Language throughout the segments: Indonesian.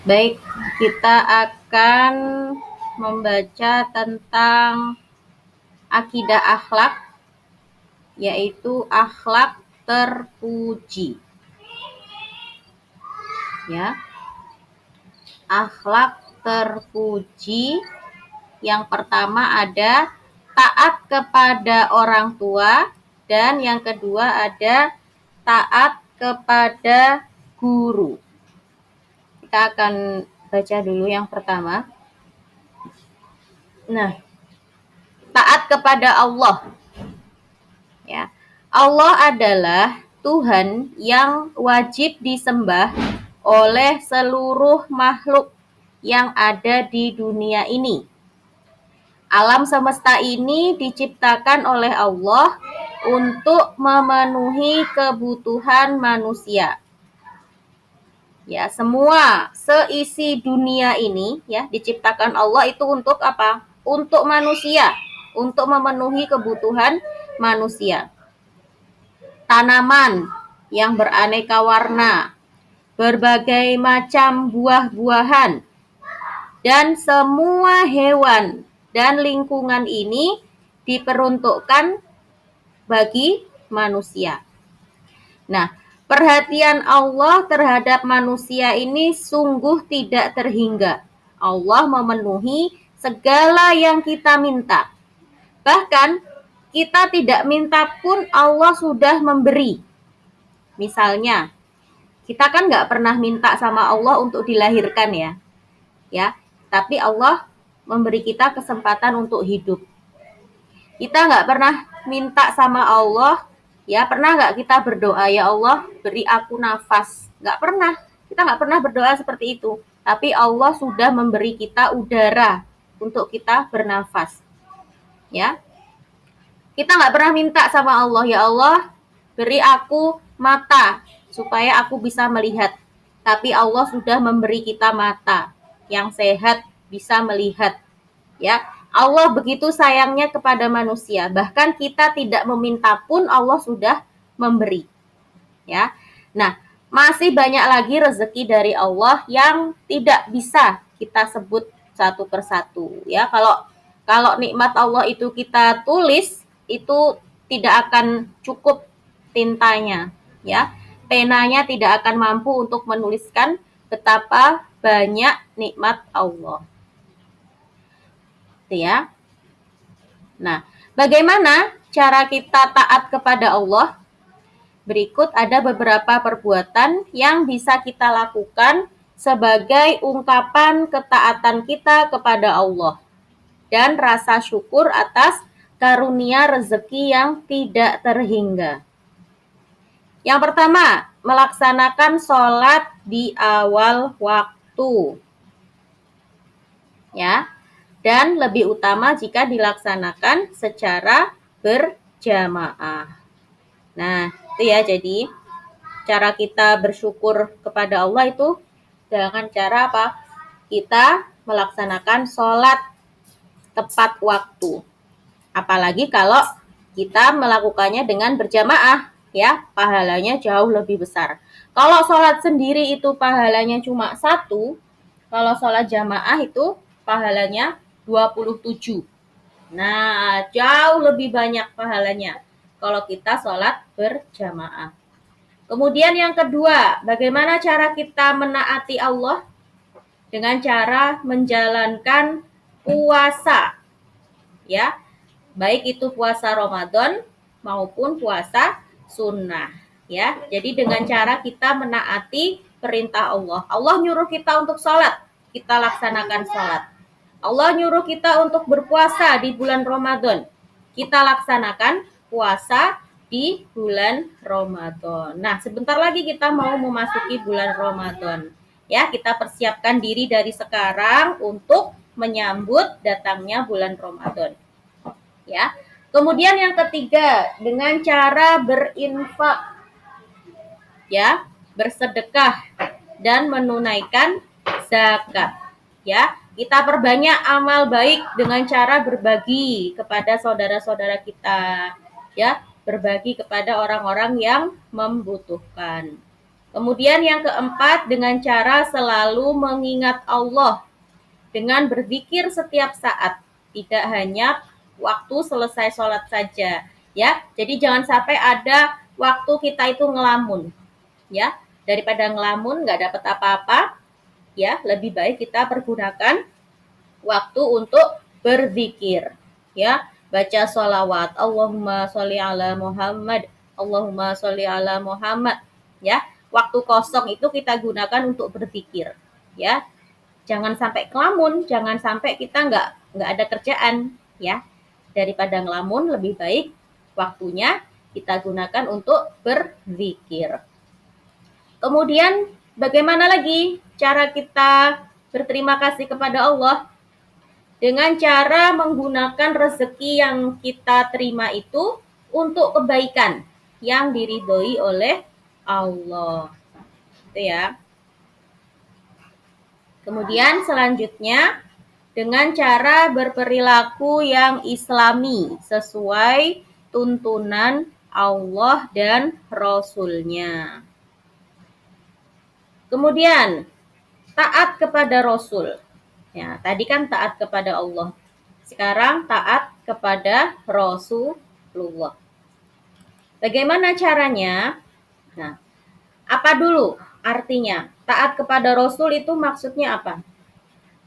Baik, kita akan membaca tentang akidah akhlak, yaitu akhlak terpuji. Ya, akhlak terpuji. Yang pertama ada taat kepada orang tua, dan yang kedua ada taat kepada guru. Kita akan baca dulu yang pertama. Nah, taat kepada Allah. Ya. Allah adalah Tuhan yang wajib disembah oleh seluruh makhluk yang ada di dunia ini. Alam semesta ini diciptakan oleh Allah untuk memenuhi kebutuhan manusia. Ya, semua seisi dunia ini ya diciptakan Allah itu untuk apa? Untuk manusia, untuk memenuhi kebutuhan manusia. Tanaman yang beraneka warna, berbagai macam buah-buahan, dan semua hewan dan lingkungan ini diperuntukkan bagi manusia. Nah, perhatian Allah terhadap manusia ini sungguh tidak terhingga. Allah memenuhi segala yang kita minta. Bahkan kita tidak minta pun Allah sudah memberi. Misalnya, kita kan nggak pernah minta sama Allah untuk dilahirkan ya. Tapi Allah memberi kita kesempatan untuk hidup. Kita nggak pernah minta sama Allah, ya pernah nggak kita berdoa, ya Allah beri aku nafas? Nggak pernah. Kita nggak pernah berdoa seperti itu. Tapi Allah sudah memberi kita udara untuk kita bernafas. Ya, kita nggak pernah minta sama Allah, ya Allah beri aku mata supaya aku bisa melihat. Tapi Allah sudah memberi kita mata yang sehat, bisa melihat. Ya, Allah begitu sayangnya kepada manusia. Bahkan kita tidak meminta pun Allah sudah memberi. Ya. Nah, masih banyak lagi rezeki dari Allah yang tidak bisa kita sebut satu persatu. Ya, kalau nikmat Allah itu kita tulis, itu tidak akan cukup tintanya, ya. Penanya tidak akan mampu untuk menuliskan betapa banyak nikmat Allah. Gitu ya. Nah, bagaimana cara kita taat kepada Allah? Berikut ada beberapa perbuatan yang bisa kita lakukan sebagai ungkapan ketaatan kita kepada Allah dan rasa syukur atas karunia rezeki yang tidak terhingga. Yang pertama, melaksanakan sholat di awal waktu. Ya, dan lebih utama jika dilaksanakan secara berjamaah. Nah, itu ya, jadi cara kita bersyukur kepada Allah itu dengan cara apa? Kita melaksanakan sholat tepat waktu. Apalagi kalau kita melakukannya dengan berjamaah, ya, pahalanya jauh lebih besar. Kalau sholat sendiri itu pahalanya cuma 1, kalau sholat jamaah itu pahalanya 27. Nah, jauh lebih banyak pahalanya kalau kita sholat berjamaah. Kemudian yang kedua, bagaimana cara kita menaati Allah? Dengan cara menjalankan puasa. Ya, baik itu puasa Ramadan maupun puasa sunnah. Ya, jadi dengan cara kita menaati perintah Allah. Allah nyuruh kita untuk sholat, kita laksanakan sholat. Allah nyuruh kita untuk berpuasa di bulan Ramadan, kita laksanakan puasa di bulan Ramadan. Nah, sebentar lagi kita mau memasuki bulan Ramadan. Ya, kita persiapkan diri dari sekarang untuk menyambut datangnya bulan Ramadan. Ya. Kemudian yang ketiga, dengan cara berinfak. Ya, bersedekah dan menunaikan zakat. Ya, kita perbanyak amal baik dengan cara berbagi kepada saudara-saudara kita, ya, berbagi kepada orang-orang yang membutuhkan. Kemudian yang keempat, dengan cara selalu mengingat Allah dengan berzikir setiap saat, tidak hanya waktu selesai sholat saja, ya. Jadi jangan sampai ada waktu kita itu ngelamun, ya. Daripada ngelamun nggak dapat apa-apa, ya, lebih baik kita pergunakan waktu untuk berzikir, ya. Baca sholawat, Allahumma sholli ala Muhammad, Allahumma sholli ala Muhammad, ya. Waktu kosong itu kita gunakan untuk berzikir, ya. Jangan sampai ngelamun, jangan sampai kita nggak ada kerjaan, ya. Daripada ngelamun, lebih baik waktunya kita gunakan untuk berzikir. Kemudian bagaimana lagi cara kita berterima kasih kepada Allah? Dengan cara menggunakan rezeki yang kita terima itu untuk kebaikan yang diridhoi oleh Allah. Itu ya. Kemudian selanjutnya dengan cara berperilaku yang islami sesuai tuntunan Allah dan Rasul-Nya. Kemudian taat kepada Rasul. Ya, tadi kan taat kepada Allah. Sekarang taat kepada Rasulullah. Bagaimana caranya? Nah, apa dulu artinya? Taat kepada Rasul itu maksudnya apa?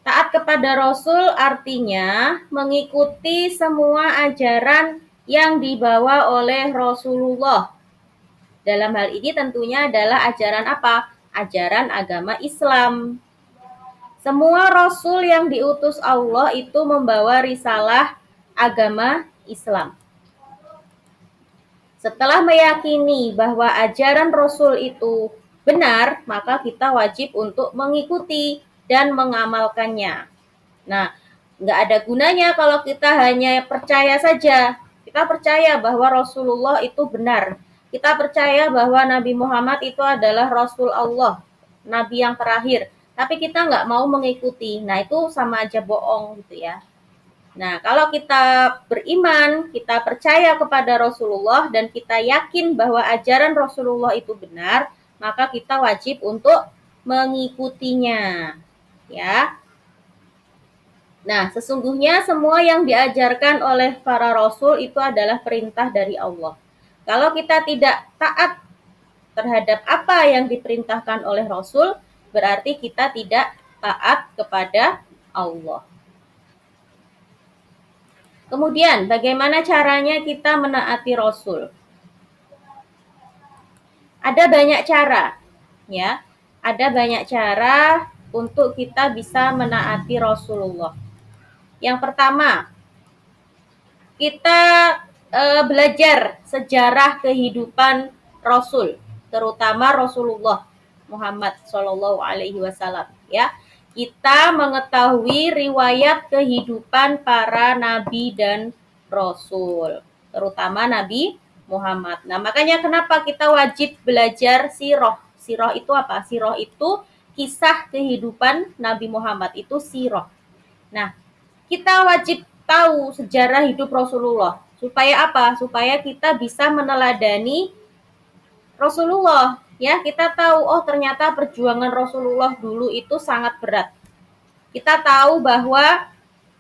Taat kepada Rasul artinya mengikuti semua ajaran yang dibawa oleh Rasulullah. Dalam hal ini tentunya adalah ajaran apa? Ajaran agama Islam. Semua Rasul yang diutus Allah itu membawa risalah agama Islam. Setelah meyakini bahwa ajaran Rasul itu benar, maka kita wajib untuk mengikuti dan mengamalkannya. Nah, nggak ada gunanya kalau kita hanya percaya saja. Kita percaya bahwa Rasulullah itu benar. Kita percaya bahwa Nabi Muhammad itu adalah Rasul Allah, Nabi yang terakhir. Tapi kita nggak mau mengikuti. Nah, itu sama aja bohong gitu ya. Nah, kalau kita beriman, kita percaya kepada Rasulullah dan kita yakin bahwa ajaran Rasulullah itu benar, maka kita wajib untuk mengikutinya. Ya. Nah, sesungguhnya semua yang diajarkan oleh para rasul itu adalah perintah dari Allah. Kalau kita tidak taat terhadap apa yang diperintahkan oleh rasul, berarti kita tidak taat kepada Allah. Kemudian, bagaimana caranya kita menaati rasul? Ada banyak cara, ya. Ada banyak cara untuk kita bisa menaati Rasulullah. Yang pertama, kita belajar sejarah kehidupan Rasul, terutama Rasulullah Muhammad Shallallahu Alaihi Wasallam. Ya, kita mengetahui riwayat kehidupan para nabi dan rasul, terutama Nabi Muhammad. Nah, makanya kenapa kita wajib belajar sirah? Sirah itu apa? Sirah itu kisah kehidupan Nabi Muhammad, itu sirah. Nah, kita wajib tahu sejarah hidup Rasulullah. Supaya apa? Supaya kita bisa meneladani Rasulullah. Ya, kita tahu, oh ternyata perjuangan Rasulullah dulu itu sangat berat. Kita tahu bahwa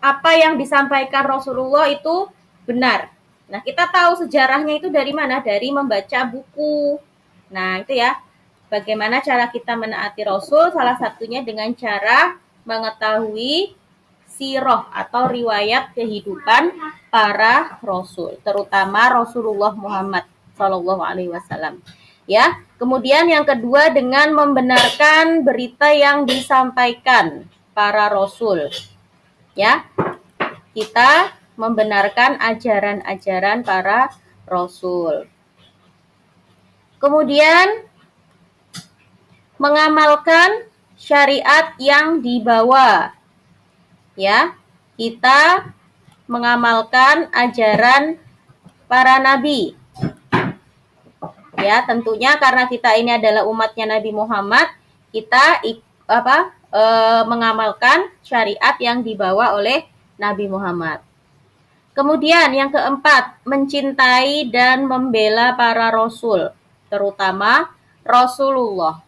apa yang disampaikan Rasulullah itu benar. Nah, kita tahu sejarahnya itu dari mana? Dari membaca buku. Nah, itu ya. Bagaimana cara kita menaati Rasul? Salah satunya dengan cara mengetahui sirah atau riwayat kehidupan para rasul, terutama Rasulullah Muhammad Shallallahu Alaihi Wasallam. Ya, kemudian yang kedua dengan membenarkan berita yang disampaikan para rasul. Ya, kita membenarkan ajaran-ajaran para rasul. Kemudian mengamalkan syariat yang dibawa. Ya, kita mengamalkan ajaran para nabi. Ya, tentunya karena kita ini adalah umatnya Nabi Muhammad, kita mengamalkan syariat yang dibawa oleh Nabi Muhammad. Kemudian yang keempat, mencintai dan membela para rasul, terutama Rasulullah.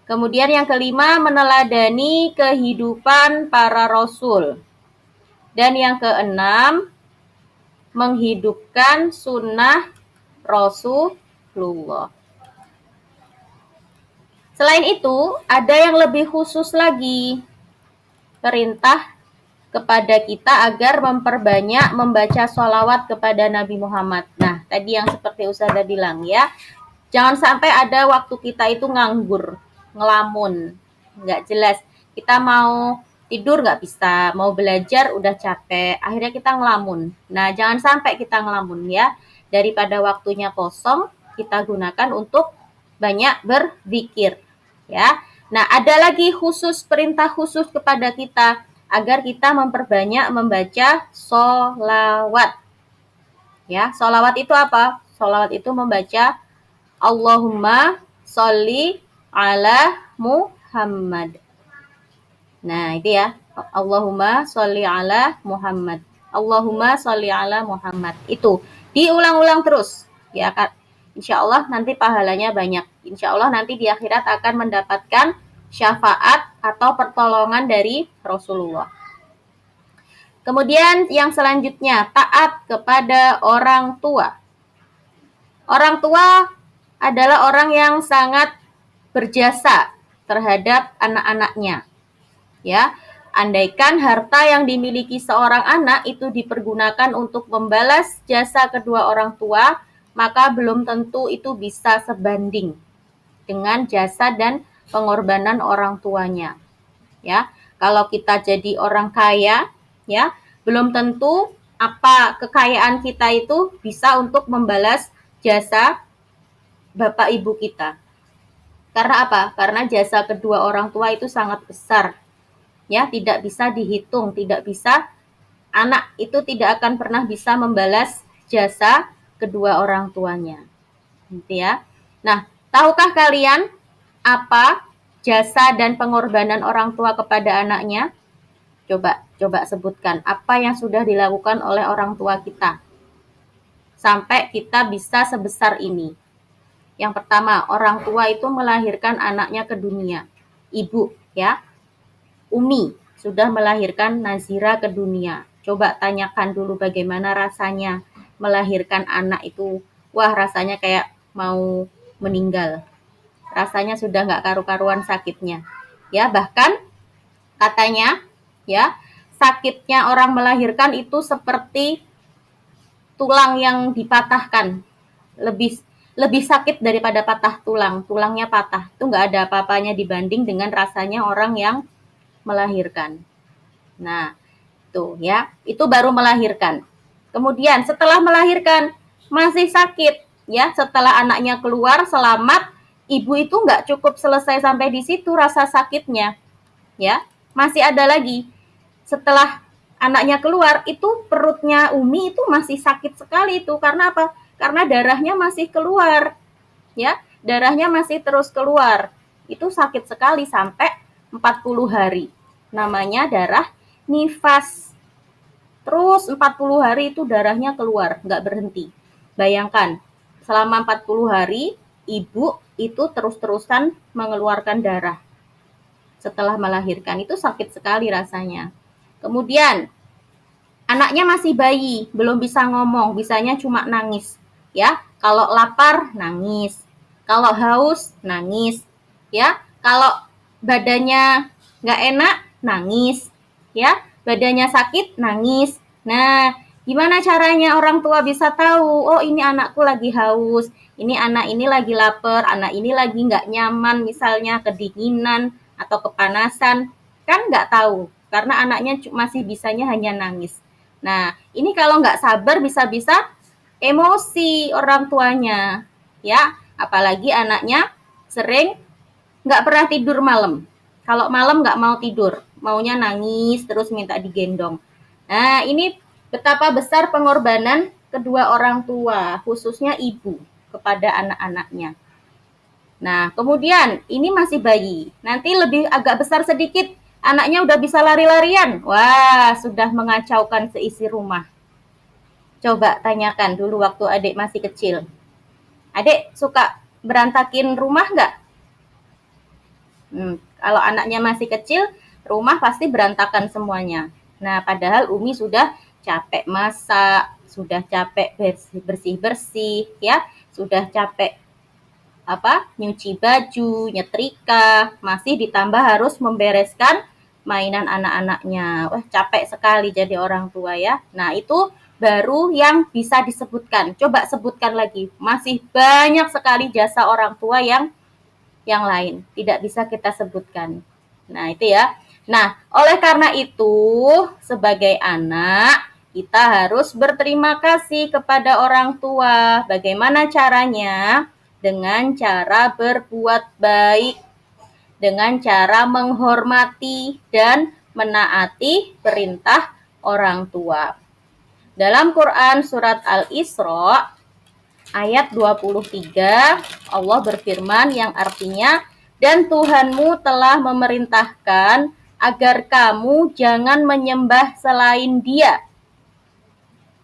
Kemudian yang kelima, meneladani kehidupan para rasul. Dan yang keenam, menghidupkan sunnah Rasulullah. Selain itu, ada yang lebih khusus lagi. Perintah kepada kita agar memperbanyak membaca sholawat kepada Nabi Muhammad. Nah, tadi yang seperti Ustazah bilang ya, jangan sampai ada waktu kita itu nganggur, ngelamun, nggak jelas. Kita mau tidur nggak bisa, mau belajar udah capek, akhirnya kita ngelamun. Nah, jangan sampai kita ngelamun ya. Daripada waktunya kosong, kita gunakan untuk banyak berzikir ya. Nah, ada lagi perintah khusus kepada kita agar kita memperbanyak membaca sholawat. Ya, sholawat itu apa? Sholawat itu membaca Allahumma sholli ala Muhammad. Nah, itu ya. Allahumma sholli ala Muhammad. Allahumma sholli ala Muhammad. Itu diulang-ulang terus. Ya, kan? Insya Allah nanti pahalanya banyak. Insya Allah nanti di akhirat akan mendapatkan syafaat atau pertolongan dari Rasulullah. Kemudian yang selanjutnya, taat kepada orang tua. Orang tua adalah orang yang sangat berjasa terhadap anak-anaknya. Ya, andaikan harta yang dimiliki seorang anak itu dipergunakan untuk membalas jasa kedua orang tua, maka belum tentu itu bisa sebanding dengan jasa dan pengorbanan orang tuanya. Ya, kalau kita jadi orang kaya, ya, belum tentu apa kekayaan kita itu bisa untuk membalas jasa bapak ibu kita. Karena apa? Karena jasa kedua orang tua itu sangat besar. Ya, tidak bisa dihitung, tidak bisa, anak itu tidak akan pernah bisa membalas jasa kedua orang tuanya. Gitu ya. Nah, tahukah kalian apa jasa dan pengorbanan orang tua kepada anaknya? Coba sebutkan apa yang sudah dilakukan oleh orang tua kita sampai kita bisa sebesar ini. Yang pertama, orang tua itu melahirkan anaknya ke dunia. Ibu, ya. Umi sudah melahirkan Nazira ke dunia. Coba tanyakan dulu bagaimana rasanya melahirkan anak itu. Wah, rasanya kayak mau meninggal. Rasanya sudah nggak karu-karuan sakitnya. Ya, bahkan katanya, ya, sakitnya orang melahirkan itu seperti tulang yang dipatahkan. Lebih sakit daripada patah tulang. Tulangnya patah. Itu nggak ada apa-apanya dibanding dengan rasanya orang yang melahirkan. Nah, itu ya, itu baru melahirkan. Kemudian setelah melahirkan masih sakit, ya, setelah anaknya keluar selamat, ibu itu nggak cukup selesai sampai di situ rasa sakitnya, ya, masih ada lagi. Setelah anaknya keluar, itu perutnya Umi itu masih sakit sekali itu. Karena apa? Karena darahnya masih keluar, ya, darahnya masih terus keluar. Itu sakit sekali sampai 40 hari. Namanya darah nifas. Terus 40 hari itu darahnya keluar, nggak berhenti. Bayangkan, selama 40 hari, ibu itu terus-terusan mengeluarkan darah. Setelah melahirkan, itu sakit sekali rasanya. Kemudian, anaknya masih bayi, belum bisa ngomong, bisanya cuma nangis. Ya, kalau lapar, nangis. Kalau haus, nangis. Ya, kalau badannya nggak enak, nangis. Ya, badannya sakit, nangis. Nah, gimana caranya orang tua bisa tahu, oh ini anakku lagi haus, ini anak ini lagi lapar, anak ini lagi nggak nyaman, misalnya kedinginan atau kepanasan, kan nggak tahu, karena anaknya masih bisanya hanya nangis. Nah, ini kalau nggak sabar bisa-bisa emosi orang tuanya, ya, apalagi anaknya sering nggak pernah tidur malam. Kalau malam nggak mau tidur, maunya nangis terus minta digendong. Nah, ini betapa besar pengorbanan kedua orang tua, khususnya ibu, kepada anak-anaknya. Nah, kemudian ini masih bayi. Nanti lebih agak besar sedikit, anaknya udah bisa lari-larian. Wah, sudah mengacaukan seisi rumah. Coba tanyakan dulu waktu adik masih kecil. Adik suka berantakin rumah nggak? Kalau anaknya masih kecil, rumah pasti berantakan semuanya. Nah, padahal Umi sudah capek masak, sudah capek bersih-bersih, ya, sudah capek nyuci baju, nyetrika, masih ditambah harus membereskan mainan anak-anaknya. Wah, capek sekali jadi orang tua ya. Nah, itu baru yang bisa disebutkan. Coba sebutkan lagi. Masih banyak sekali jasa orang tua yang lain. Tidak bisa kita sebutkan. Nah, itu ya. Nah, oleh karena itu, sebagai anak, kita harus berterima kasih kepada orang tua. Bagaimana caranya? Dengan cara berbuat baik, dengan cara menghormati dan menaati perintah orang tua. Dalam Quran surat Al-Isra ayat 23, Allah berfirman yang artinya, dan Tuhanmu telah memerintahkan agar kamu jangan menyembah selain Dia,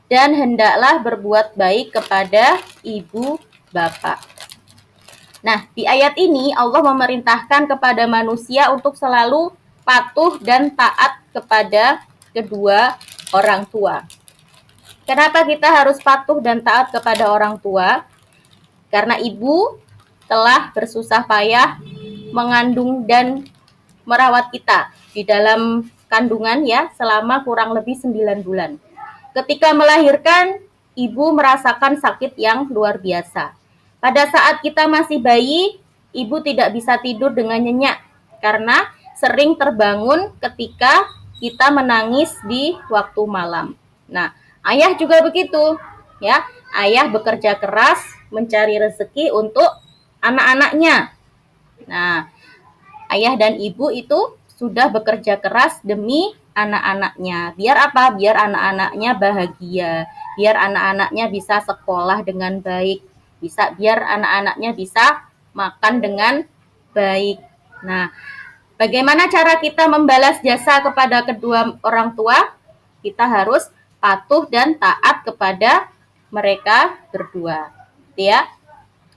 dan hendaklah berbuat baik kepada ibu bapak. Nah, di ayat ini Allah memerintahkan kepada manusia untuk selalu patuh dan taat kepada kedua orang tua. Kenapa kita harus patuh dan taat kepada orang tua? Karena ibu telah bersusah payah mengandung dan merawat kita di dalam kandungan ya selama kurang lebih 9 bulan. Ketika melahirkan, ibu merasakan sakit yang luar biasa. Pada saat kita masih bayi, ibu tidak bisa tidur dengan nyenyak karena sering terbangun ketika kita menangis di waktu malam. Nah, ayah juga begitu, ya. Ayah bekerja keras mencari rezeki untuk anak-anaknya. Nah, ayah dan ibu itu sudah bekerja keras demi anak-anaknya. Biar apa? Biar anak-anaknya bahagia. Biar anak-anaknya bisa sekolah dengan baik. Biar anak-anaknya bisa makan dengan baik. Nah, bagaimana cara kita membalas jasa kepada kedua orang tua? Kita harus patuh dan taat kepada mereka berdua. Ya.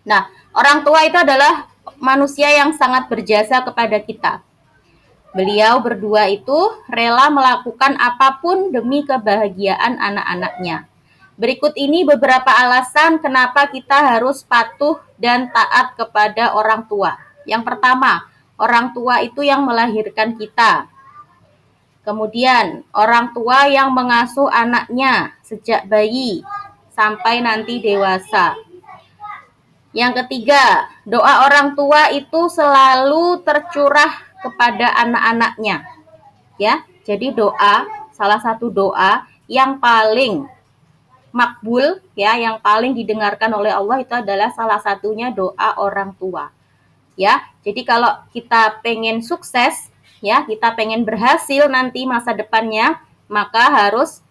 Nah, orang tua itu adalah manusia yang sangat berjasa kepada kita. Beliau berdua itu rela melakukan apapun demi kebahagiaan anak-anaknya. Berikut ini beberapa alasan kenapa kita harus patuh dan taat kepada orang tua. Yang pertama, orang tua itu yang melahirkan kita. Kemudian, orang tua yang mengasuh anaknya sejak bayi sampai nanti dewasa. Yang ketiga, doa orang tua itu selalu tercurah kepada anak-anaknya. Ya, jadi doa, salah satu doa yang paling makbul ya, yang paling didengarkan oleh Allah itu adalah salah satunya doa orang tua. Ya, jadi kalau kita pengen sukses, ya, kita pengen berhasil nanti masa depannya, maka harus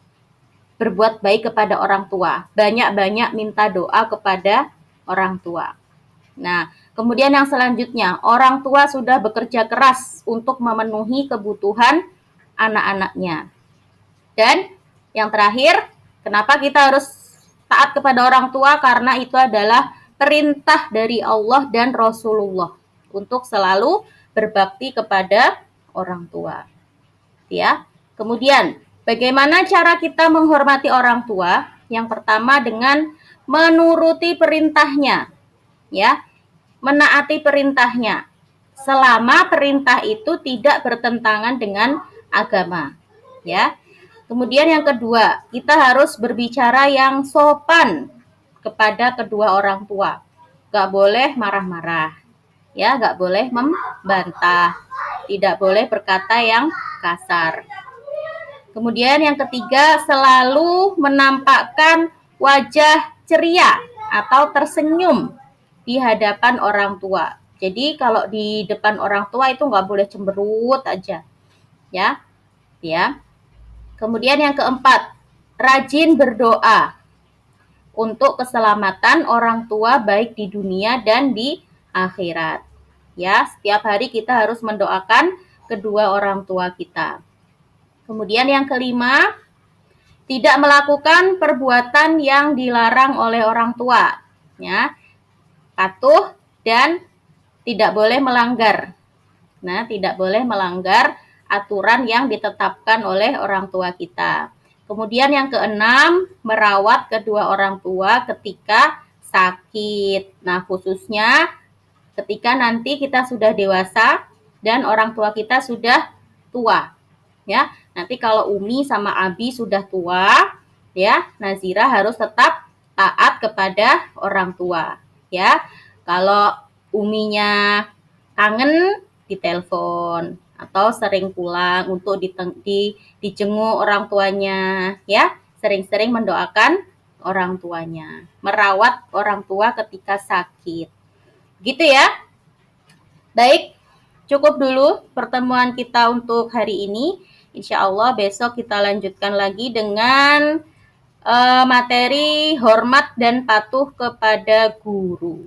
berbuat baik kepada orang tua. Banyak-banyak minta doa kepada orang tua. Nah, kemudian yang selanjutnya, orang tua sudah bekerja keras untuk memenuhi kebutuhan anak-anaknya. Dan yang terakhir, kenapa kita harus taat kepada orang tua? Karena itu adalah perintah dari Allah dan Rasulullah untuk selalu berbakti kepada orang tua. Ya. Kemudian, bagaimana cara kita menghormati orang tua? Yang pertama dengan menuruti perintahnya. Ya. Menaati perintahnya. Selama perintah itu tidak bertentangan dengan agama. Ya. Kemudian yang kedua, kita harus berbicara yang sopan kepada kedua orang tua. Gak boleh marah-marah, ya, gak boleh membantah, tidak boleh berkata yang kasar. Kemudian yang ketiga, selalu menampakkan wajah ceria atau tersenyum di hadapan orang tua. Jadi kalau di depan orang tua itu gak boleh cemberut aja, ya. Kemudian yang keempat, rajin berdoa untuk keselamatan orang tua baik di dunia dan di akhirat. Ya, setiap hari kita harus mendoakan kedua orang tua kita. Kemudian yang kelima, tidak melakukan perbuatan yang dilarang oleh orang tua. Ya, patuh dan tidak boleh melanggar. Nah, tidak boleh melanggar aturan yang ditetapkan oleh orang tua kita. Kemudian yang keenam, merawat kedua orang tua ketika sakit. Nah, khususnya ketika nanti kita sudah dewasa dan orang tua kita sudah tua. Ya, nanti kalau Umi sama Abi sudah tua, ya, Nazira harus tetap taat kepada orang tua. Ya, kalau Uminya kangen, ditelepon atau sering pulang untuk dijenguk orang tuanya, ya, sering-sering mendoakan orang tuanya, merawat orang tua ketika sakit. Gitu ya. Baik, cukup dulu pertemuan kita untuk hari ini. Insya Allah besok kita lanjutkan lagi dengan materi hormat dan patuh kepada guru.